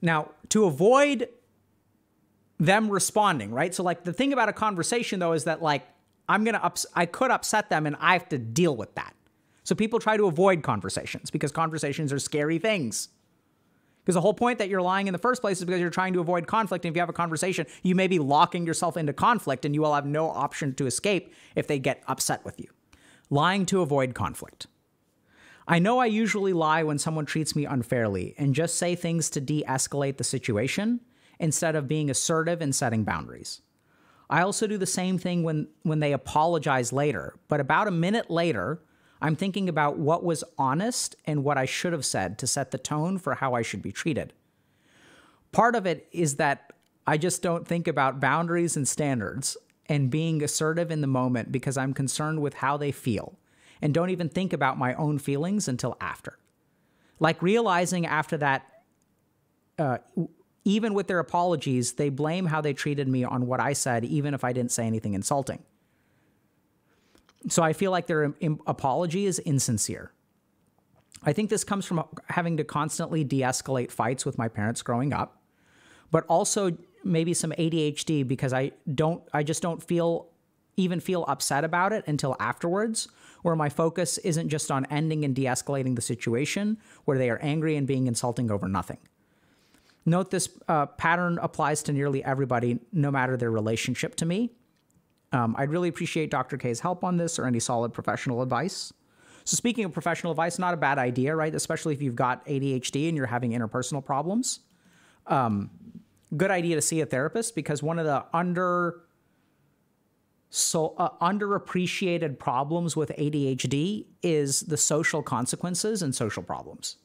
Now, to avoid them responding, right? So like the thing about a conversation though is that like I could upset them and I have to deal with that. So people try to avoid conversations because conversations are scary things. Because the whole point that you're lying in the first place is because you're trying to avoid conflict. And if you have a conversation, you may be locking yourself into conflict and you will have no option to escape if they get upset with you. Lying to avoid conflict. I know I usually lie when someone treats me unfairly and just say things to de-escalate the situation instead of being assertive and setting boundaries. I also do the same thing when they apologize later, but about a minute later, I'm thinking about what was honest and what I should have said to set the tone for how I should be treated. Part of it is that I just don't think about boundaries and standards and being assertive in the moment because I'm concerned with how they feel and don't even think about my own feelings until after. Like realizing after that, even with their apologies, they blame how they treated me on what I said, even if I didn't say anything insulting. So I feel like their apology is insincere. I think this comes from having to constantly de-escalate fights with my parents growing up, but also maybe some ADHD because I just don't feel upset about it until afterwards, where my focus isn't just on ending and de-escalating the situation where they are angry and being insulting over nothing. Note this pattern applies to nearly everybody, no matter their relationship to me. I'd really appreciate Dr. K's help on this or any solid professional advice. So speaking of professional advice, not a bad idea, right? Especially if you've got ADHD and you're having interpersonal problems. Good idea to see a therapist because one of the underappreciated problems with ADHD is the social consequences and social problems.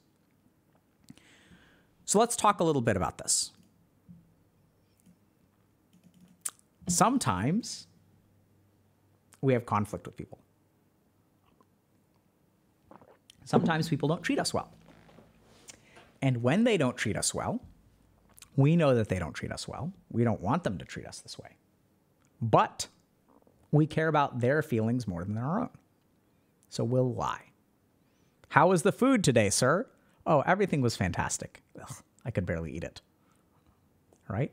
So let's talk a little bit about this. Sometimes we have conflict with people. Sometimes people don't treat us well. And when they don't treat us well, we know that they don't treat us well. We don't want them to treat us this way. But we care about their feelings more than our own. So we'll lie. How was the food today, sir? Oh, everything was fantastic. Ugh, I could barely eat it. Right?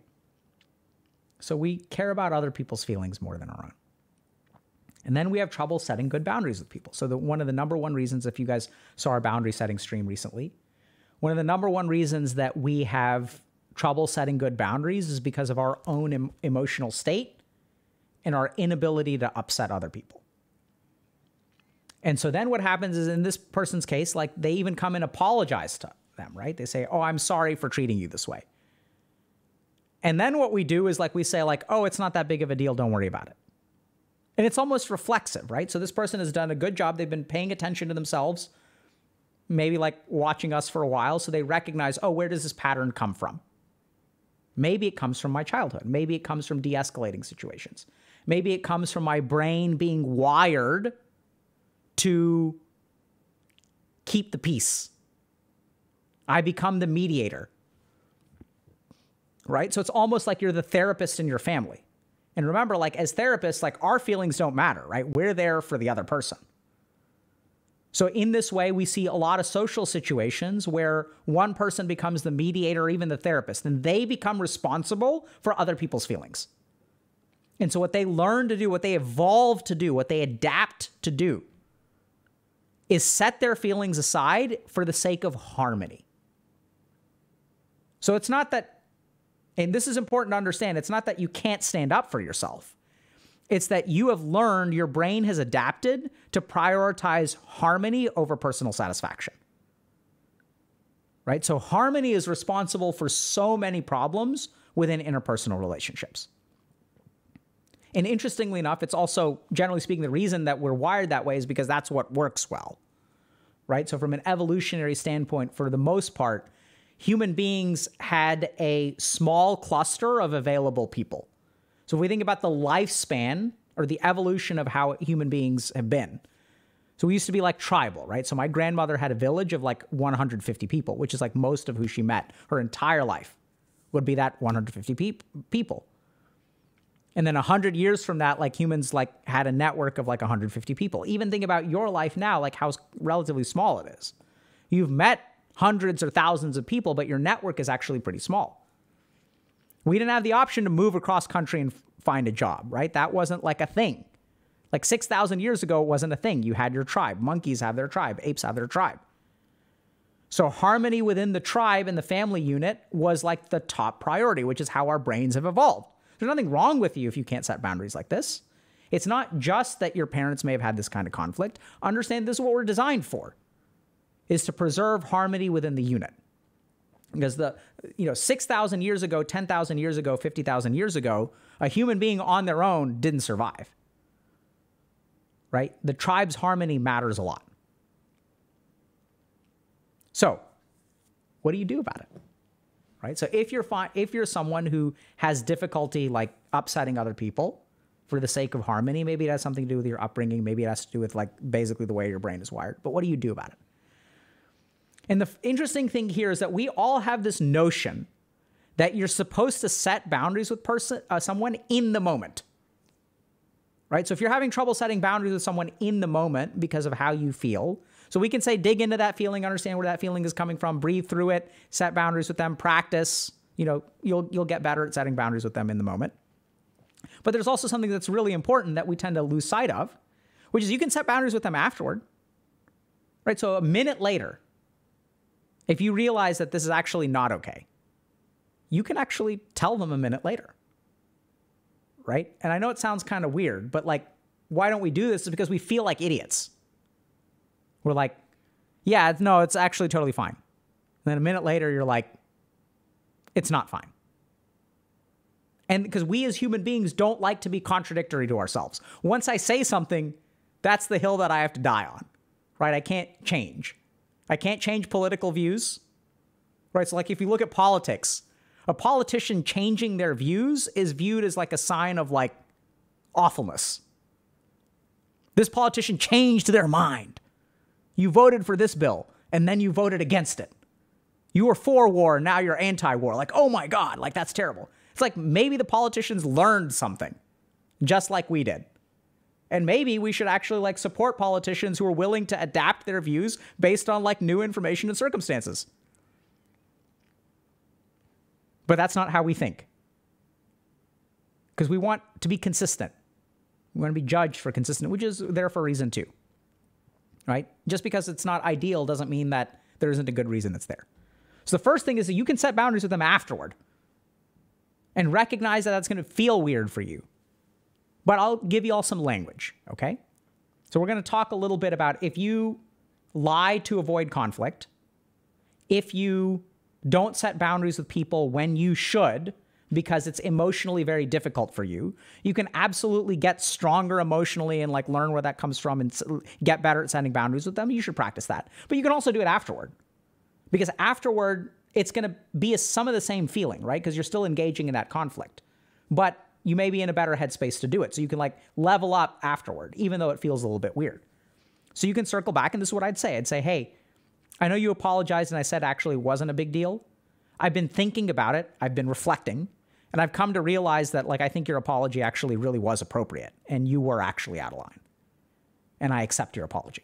So we care about other people's feelings more than our own. And then we have trouble setting good boundaries with people. So one of the number one reasons, if you guys saw our boundary setting stream recently, one of the number one reasons that we have trouble setting good boundaries is because of our own emotional state and our inability to upset other people. And so then what happens is in this person's case, like they even come and apologize to them, right? They say, oh, I'm sorry for treating you this way. And then what we do is like we say like, oh, it's not that big of a deal. Don't worry about it. And it's almost reflexive, right? So this person has done a good job. They've been paying attention to themselves, maybe like watching us for a while. So they recognize, oh, where does this pattern come from? Maybe it comes from my childhood. Maybe it comes from de-escalating situations. Maybe it comes from my brain being wired to keep the peace. I become the mediator, right? So it's almost like you're the therapist in your family. And remember, like as therapists, like our feelings don't matter, right? We're there for the other person. So in this way, we see a lot of social situations where one person becomes the mediator or even the therapist, and they become responsible for other people's feelings. And so what they learn to do, what they evolve to do, what they adapt to do is set their feelings aside for the sake of harmony. So it's not that, and this is important to understand, it's not that you can't stand up for yourself. It's that you have learned, your brain has adapted to prioritize harmony over personal satisfaction. Right? So harmony is responsible for so many problems within interpersonal relationships. And interestingly enough, it's also, generally speaking, the reason that we're wired that way is because that's what works well. Right? So from an evolutionary standpoint, for the most part, human beings had a small cluster of available people. So if we think about the lifespan or the evolution of how human beings have been. So we used to be like tribal, right? So my grandmother had a village of like 150 people, which is like most of who she met her entire life would be that 150 people. And then 100 years from that, like humans like had a network of like 150 people. Even think about your life now, like how relatively small it is. You've met hundreds or thousands of people, but your network is actually pretty small. We didn't have the option to move across country and find a job, right? That wasn't like a thing. Like 6,000 years ago, it wasn't a thing. You had your tribe. Monkeys have their tribe. Apes have their tribe. So harmony within the tribe and the family unit was like the top priority, which is how our brains have evolved. There's nothing wrong with you if you can't set boundaries like this. It's not just that your parents may have had this kind of conflict. Understand this is what we're designed for, is to preserve harmony within the unit. Because 6,000 years ago, 10,000 years ago, 50,000 years ago, a human being on their own didn't survive, right? The tribe's harmony matters a lot. So what do you do about it, right? So if you're someone who has difficulty like upsetting other people for the sake of harmony, maybe it has something to do with your upbringing, maybe it has to do with like basically the way your brain is wired, but what do you do about it? And the interesting thing here is that we all have this notion that you're supposed to set boundaries with someone in the moment, right? So if you're having trouble setting boundaries with someone in the moment because of how you feel, so we can say dig into that feeling, understand where that feeling is coming from, breathe through it, set boundaries with them, practice. You'll get better at setting boundaries with them in the moment. But there's also something that's really important that we tend to lose sight of, which is you can set boundaries with them afterward, right? So a minute later, if you realize that this is actually not okay, you can actually tell them a minute later, right? And I know it sounds kind of weird, but like, why don't we do this? Is because we feel like idiots. We're like, yeah, no, it's actually totally fine. And then a minute later, you're like, it's not fine. And because we as human beings don't like to be contradictory to ourselves. Once I say something, that's the hill that I have to die on, right? I can't change. I can't change political views, right? So like if you look at politics, a politician changing their views is viewed as like a sign of like awfulness. This politician changed their mind. You voted for this bill and then you voted against it. You were for war, now you're anti-war. Like, oh my God, like that's terrible. It's like maybe the politicians learned something just like we did. And maybe we should actually like support politicians who are willing to adapt their views based on like new information and circumstances. But that's not how we think. Because we want to be consistent. We want to be judged for consistent, which is there for a reason too. Right? Just because it's not ideal doesn't mean that there isn't a good reason it's there. So the first thing is that you can set boundaries with them afterward and recognize that that's going to feel weird for you. But I'll give you all some language, okay? So we're going to talk a little bit about if you lie to avoid conflict, if you don't set boundaries with people when you should because it's emotionally very difficult for you, you can absolutely get stronger emotionally and like learn where that comes from and get better at setting boundaries with them. You should practice that. But you can also do it afterward, because afterward, it's going to be some of the same feeling, right? Because you're still engaging in that conflict, but you may be in a better headspace to do it. So you can like level up afterward, even though it feels a little bit weird. So you can circle back, and this is what I'd say. I'd say, hey, I know you apologized and I said actually it wasn't a big deal. I've been thinking about it. I've been reflecting, and I've come to realize that like I think your apology actually really was appropriate and you were actually out of line. And I accept your apology.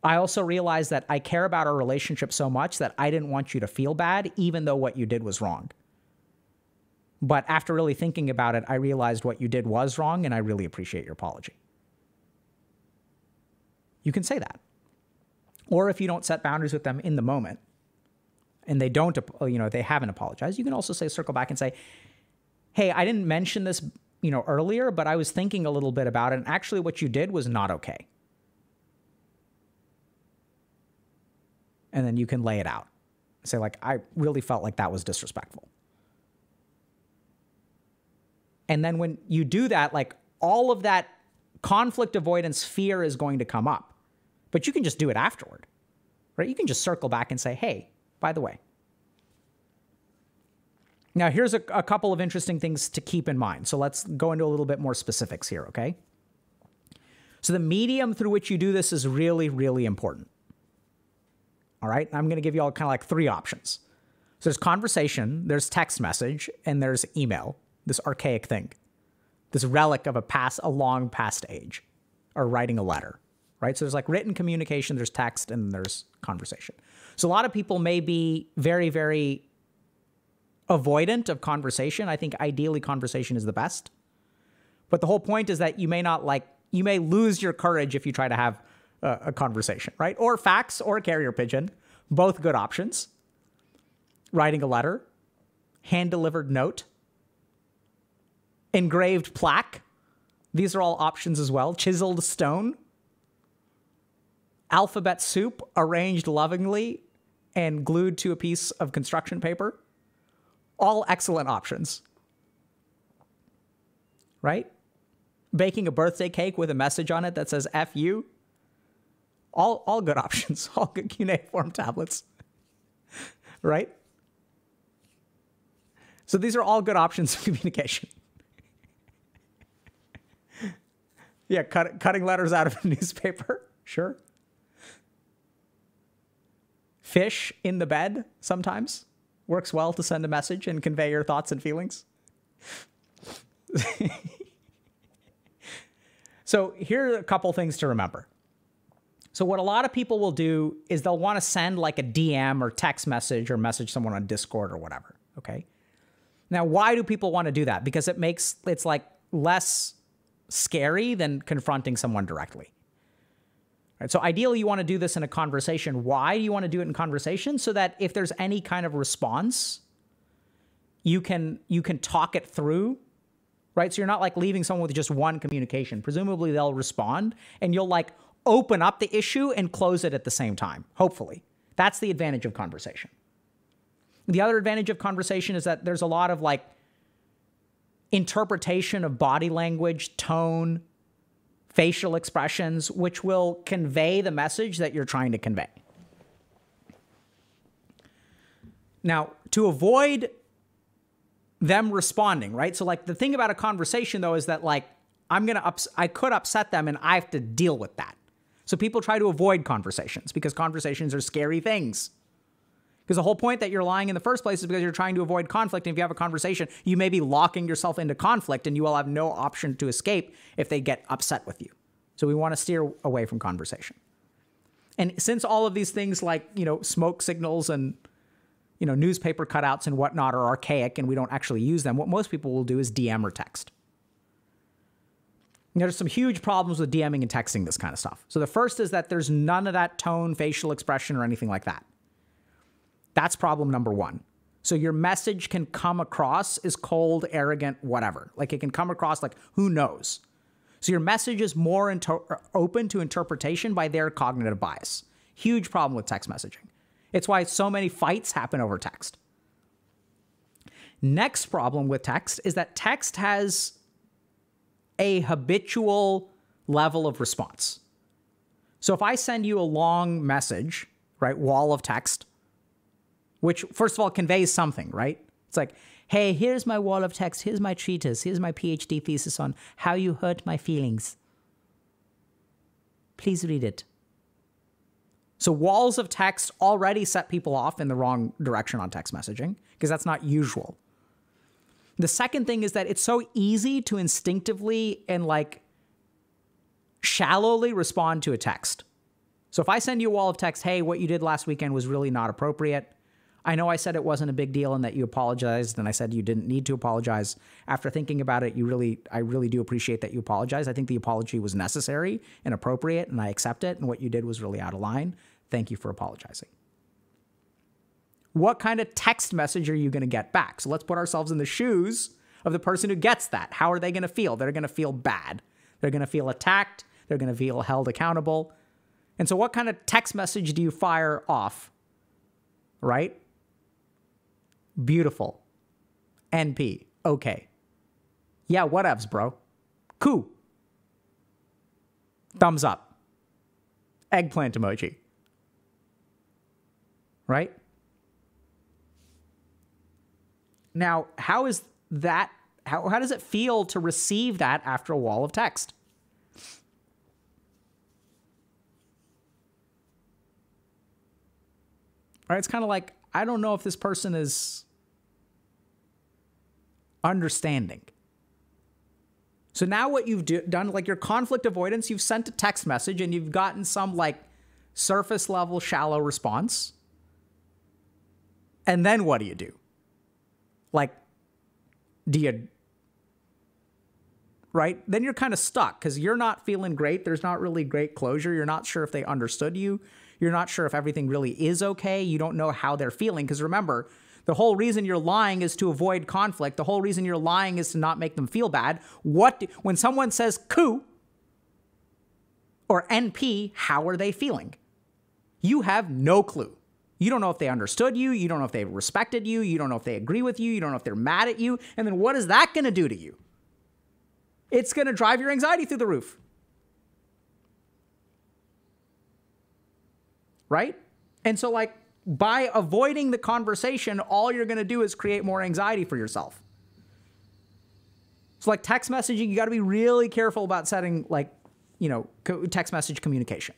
I also realized that I care about our relationship so much that I didn't want you to feel bad, even though what you did was wrong. But after really thinking about it, I realized what you did was wrong, and I really appreciate your apology. You can say that. Or if you don't set boundaries with them in the moment, and they don't, they haven't apologized, you can also say, circle back and say, hey, I didn't mention this, earlier, but I was thinking a little bit about it, and actually what you did was not okay. And then you can lay it out. Say like, I really felt like that was disrespectful. And then when you do that, like all of that conflict avoidance fear is going to come up, but you can just do it afterward, right? You can just circle back and say, hey, by the way. Now here's a couple of interesting things to keep in mind. So let's go into a little bit more specifics here, okay? So the medium through which you do this is really, really important. All right, I'm going to give you all kind of like three options. So there's conversation, there's text message, and there's email, this archaic thing, this relic of a long past age, or writing a letter, right? So there's like written communication, there's text, and there's conversation. So a lot of people may be very, very avoidant of conversation. I think ideally conversation is the best. But the whole point is that you may lose your courage if you try to have a conversation, right? Or fax or carrier pigeon, both good options. Writing a letter, hand-delivered note, engraved plaque. These are all options as well. Chiseled stone. Alphabet soup arranged lovingly and glued to a piece of construction paper. All excellent options. Right? Baking a birthday cake with a message on it that says F you. All good options. All good cuneiform tablets. Right? So these are all good options of communication. Yeah, cutting letters out of a newspaper. Sure. Fish in the bed sometimes works well to send a message and convey your thoughts and feelings. So here are a couple things to remember. So what a lot of people will do is they'll want to send like a DM or text message or message someone on Discord or whatever, okay? Now, why do people want to do that? Because it's like less scary than confronting someone directly. Right? So ideally, you want to do this in a conversation. Why do you want to do it in conversation? So that if there's any kind of response, you can talk it through, right? So you're not like leaving someone with just one communication. Presumably, they'll respond, and you'll like open up the issue and close it at the same time, hopefully. That's the advantage of conversation. The other advantage of conversation is that there's a lot of like interpretation of body language, tone, facial expressions, which will convey the message that you're trying to convey. Now, to avoid them responding, right? So like the thing about a conversation though is that like I could upset them and I have to deal with that. So people try to avoid conversations because conversations are scary things. Because the whole point that you're lying in the first place is because you're trying to avoid conflict. And if you have a conversation, you may be locking yourself into conflict and you will have no option to escape if they get upset with you. So we want to steer away from conversation. And since all of these things like, smoke signals and, newspaper cutouts and whatnot are archaic and we don't actually use them, what most people will do is DM or text. There's some huge problems with DMing and texting this kind of stuff. So the first is that there's none of that tone, facial expression, or anything like that. That's problem number one. So your message can come across as cold, arrogant, whatever. Like it can come across like, who knows? So your message is more open to interpretation by their cognitive bias. Huge problem with text messaging. It's why so many fights happen over text. Next problem with text is that text has a habitual level of response. So if I send you a long message, right, wall of text, which first of all conveys something, right? It's like, hey, here's my wall of text, here's my treatise, here's my PhD thesis on how you hurt my feelings. Please read it. So walls of text already set people off in the wrong direction on text messaging because that's not usual. The second thing is that it's so easy to instinctively and like shallowly respond to a text. So if I send you a wall of text, hey, what you did last weekend was really not appropriate. I know I said it wasn't a big deal and that you apologized and I said you didn't need to apologize. After thinking about it, I really do appreciate that you apologize. I think the apology was necessary and appropriate and I accept it. And what you did was really out of line. Thank you for apologizing. What kind of text message are you going to get back? So let's put ourselves in the shoes of the person who gets that. How are they going to feel? They're going to feel bad. They're going to feel attacked. They're going to feel held accountable. And so what kind of text message do you fire off? Right? Beautiful. NP. Okay. Yeah, whatevs, bro. Cool. Thumbs up. Eggplant emoji. Right? Now, how is that? How does it feel to receive that after a wall of text? Right? It's kind of like, I don't know if this person is understanding. So now what you've done, like your conflict avoidance, you've sent a text message and you've gotten some like surface level, shallow response. And then what do you do? Like, do you, right? Then you're kind of stuck because you're not feeling great. There's not really great closure. You're not sure if they understood you. You're not sure if everything really is okay. You don't know how they're feeling. Because remember, the whole reason you're lying is to avoid conflict. The whole reason you're lying is to not make them feel bad. When someone says "ku" or "NP," how are they feeling? You have no clue. You don't know if they understood you. You don't know if they respected you. You don't know if they agree with you. You don't know if they're mad at you. And then what is that going to do to you? It's going to drive your anxiety through the roof. Right? And so, like, by avoiding the conversation, all you're going to do is create more anxiety for yourself. So, like, text messaging, you got to be really careful about setting, like, you know, text message communication.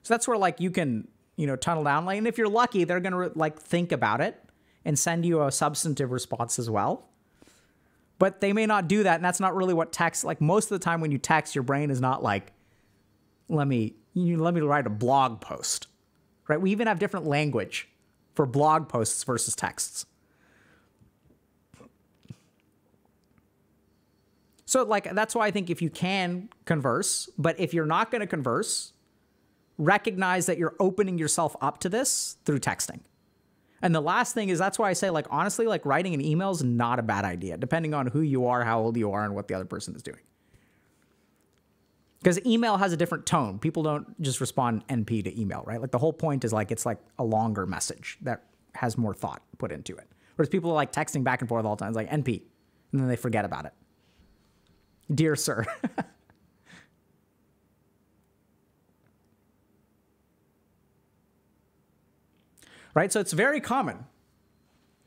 So that's where, like, you can, you know, tunnel down. Like, and if you're lucky, they're going to, like, think about it and send you a substantive response as well. But they may not do that, and that's not really what text, like, most of the time when you text, your brain is not like, let me write a blog post, right? We even have different language for blog posts versus texts. So, like, that's why I think if you can converse, but if you're not going to converse, recognize that you're opening yourself up to this through texting. And the last thing is, that's why I say, like, honestly, like, writing an email is not a bad idea, depending on who you are, how old you are, and what the other person is doing. Because email has a different tone. People don't just respond NP to email, right? Like, the whole point is, like, it's like a longer message that has more thought put into it. Whereas people are, like, texting back and forth all the time. It's like NP, and then they forget about it. Dear sir. Right? So it's very common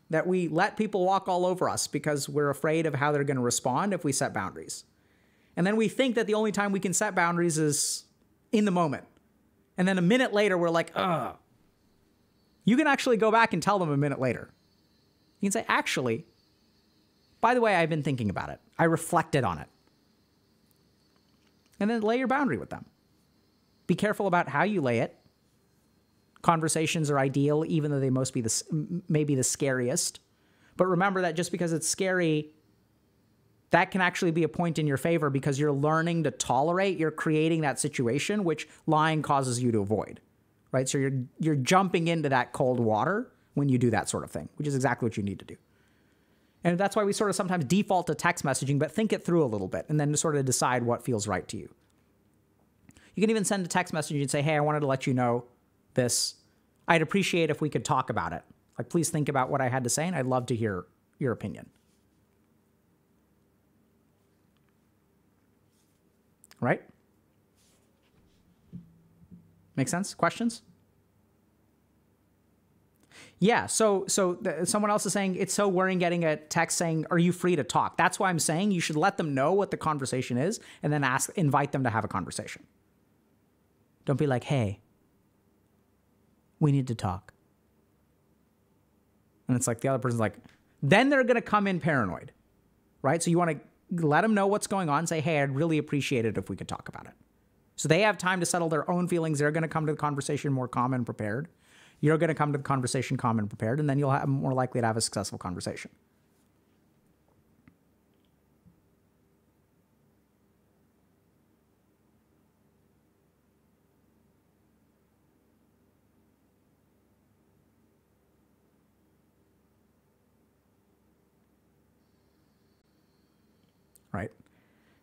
that we let people walk all over us because we're afraid of how they're going to respond if we set boundaries. And then we think that the only time we can set boundaries is in the moment. And then a minute later, we're like, ugh. You can actually go back and tell them a minute later. You can say, actually, by the way, I've been thinking about it. I reflected on it. And then lay your boundary with them. Be careful about how you lay it. Conversations are ideal, even though they may be the scariest. But remember that just because it's scary, that can actually be a point in your favor because you're learning to tolerate, you're creating that situation, which lying causes you to avoid, right? So you're jumping into that cold water when you do that sort of thing, which is exactly what you need to do. And that's why we sort of sometimes default to text messaging, but think it through a little bit and then sort of decide what feels right to you. You can even send a text message and say, hey, I wanted to let you know this. I'd appreciate if we could talk about it. Like, please think about what I had to say, and I'd love to hear your opinion. Right? Make sense? Questions? Yeah, so someone else is saying, it's so worrying getting a text saying, are you free to talk? That's why I'm saying you should let them know what the conversation is and then invite them to have a conversation. Don't be like, hey, we need to talk. And it's like the other person's like, then they're going to come in paranoid, right? So you want to let them know what's going on. Say, hey, I'd really appreciate it if we could talk about it. So they have time to settle their own feelings. They're going to come to the conversation more calm and prepared. You're going to come to the conversation calm and prepared, and then you'll have more likely to have a successful conversation. Right?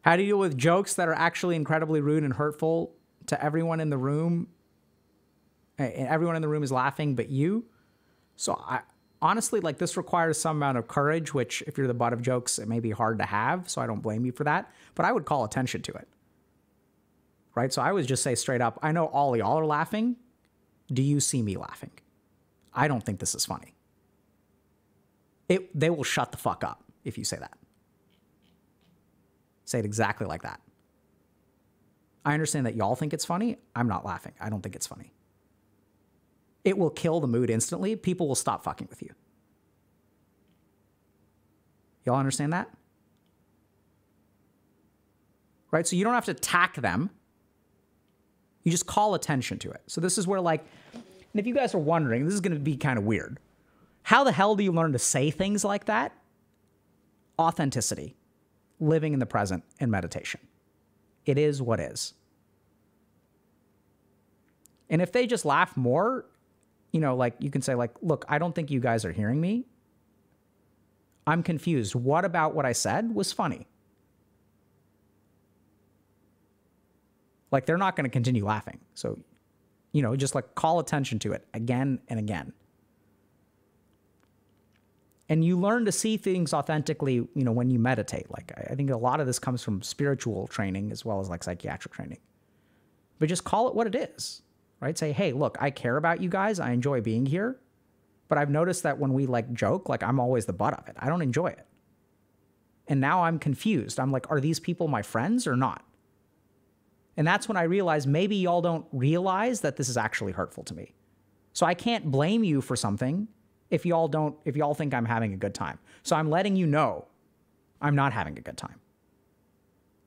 How do you deal with jokes that are actually incredibly rude and hurtful to everyone in the room? And everyone in the room is laughing but you? So honestly, like, this requires some amount of courage, which if you're the butt of jokes, it may be hard to have. So I don't blame you for that. But I would call attention to it. Right? So I would just say straight up, I know all y'all are laughing. Do you see me laughing? I don't think this is funny. They will shut the fuck up if you say that. Say it exactly like that. I understand that y'all think it's funny. I'm not laughing. I don't think it's funny. It will kill the mood instantly. People will stop fucking with you. Y'all understand that? right? So you don't have to attack them. You just call attention to it. So this is where, like, and if you guys are wondering, this is going to be kind of weird. How the hell do you learn to say things like that? Authenticity, living in the present, and meditation. It is what is. And if they just laugh more, you know, like you can say like, look, I don't think you guys are hearing me. I'm confused. What about what I said was funny? Like, they're not going to continue laughing. So, you know, just like call attention to it again and again. And you learn to see things authentically, you know, when you meditate. Like, I think a lot of this comes from spiritual training as well as like psychiatric training. But just call it what it is, right? Say, hey, look, I care about you guys. I enjoy being here. But I've noticed that when we like joke, like I'm always the butt of it. I don't enjoy it. And now I'm confused. I'm like, are these people my friends or not? And that's when I realized maybe y'all don't realize that this is actually hurtful to me. So I can't blame you for something if y'all think I'm having a good time. So I'm letting you know I'm not having a good time.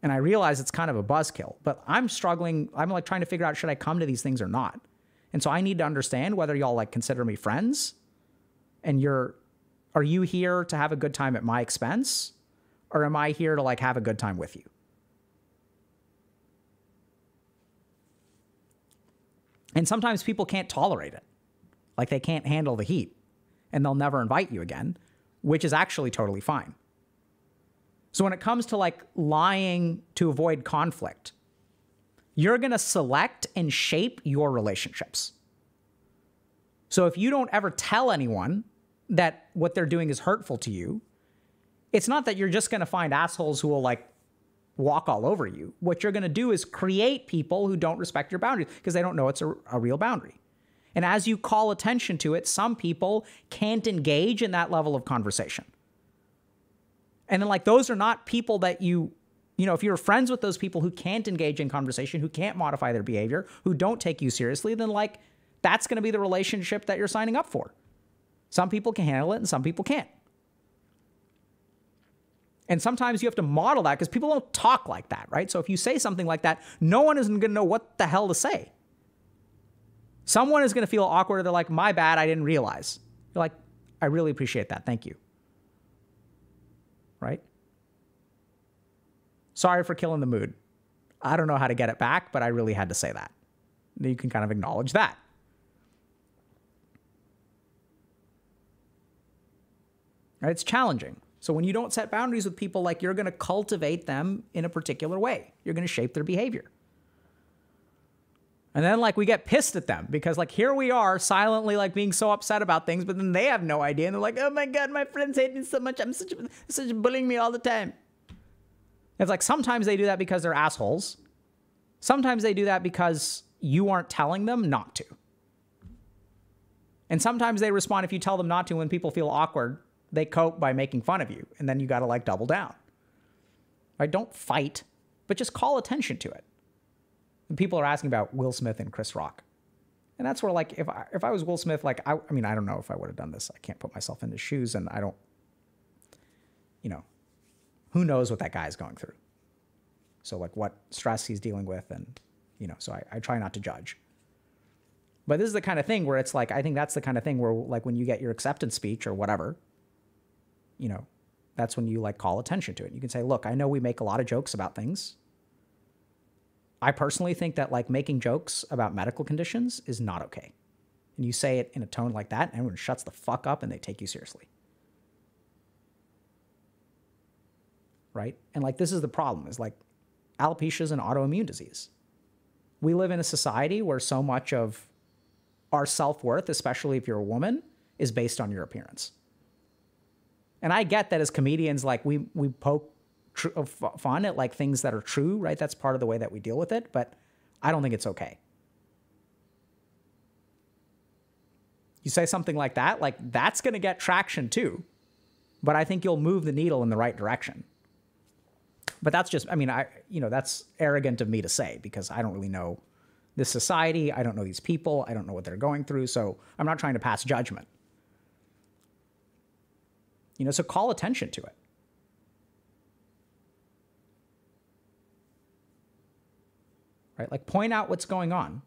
And I realize it's kind of a buzzkill, but I'm struggling. I'm like trying to figure out, should I come to these things or not? And so I need to understand whether y'all like consider me friends and are you here to have a good time at my expense? Or am I here to like have a good time with you? And sometimes people can't tolerate it. Like they can't handle the heat and they'll never invite you again, which is actually totally fine. So when it comes to like lying to avoid conflict, you're going to select and shape your relationships. So if you don't ever tell anyone that what they're doing is hurtful to you, it's not that you're just going to find assholes who will like walk all over you. What you're going to do is create people who don't respect your boundaries because they don't know it's a real boundary. And as you call attention to it, some people can't engage in that level of conversation. And then like those are not people that you know, if you're friends with those people who can't engage in conversation, who can't modify their behavior, who don't take you seriously, then like that's going to be the relationship that you're signing up for. Some people can handle it and some people can't. And sometimes you have to model that because people don't talk like that, right? So if you say something like that, no one is going to know what the hell to say. Someone is going to feel awkward. They're like, my bad, I didn't realize. You're like, I really appreciate that. Thank you. Right? Sorry for killing the mood. I don't know how to get it back, but I really had to say that. You can kind of acknowledge that. Right? It's challenging. So when you don't set boundaries with people, like you're going to cultivate them in a particular way. You're going to shape their behavior. And then like we get pissed at them because like here we are silently like being so upset about things, but then they have no idea. And they're like, oh my God, my friends hate me so much. I'm such bullying me all the time. It's like sometimes they do that because they're assholes. Sometimes they do that because you aren't telling them not to. And sometimes they respond if you tell them not to. When people feel awkward, they cope by making fun of you. And then you got to like double down. Right? Don't fight, but just call attention to it. And people are asking about Will Smith and Chris Rock. And that's where like, if I was Will Smith, like, I mean, I don't know if I would have done this. I can't put myself in his shoes and I don't, you know, who knows what that guy's going through. So like what stress he's dealing with and, you know, so I try not to judge. But this is the kind of thing where it's like, I think that's the kind of thing where like when you get your acceptance speech or whatever, you know, that's when you like call attention to it. You can say, look, I know we make a lot of jokes about things. I personally think that like making jokes about medical conditions is not okay. And you say it in a tone like that, and everyone shuts the fuck up and they take you seriously. Right? And like, this is the problem is like alopecia is an autoimmune disease. We live in a society where so much of our self-worth, especially if you're a woman, is based on your appearance. And I get that as comedians, like we poke fun at like things that are true, right? That's part of the way that we deal with it, but I don't think it's okay. You say something like that, like that's going to get traction too, but I think you'll move the needle in the right direction. But that's just, I mean, that's arrogant of me to say because I don't really know this society. I don't know these people. I don't know what they're going through. So I'm not trying to pass judgment. So call attention to it. right? Like point out what's going on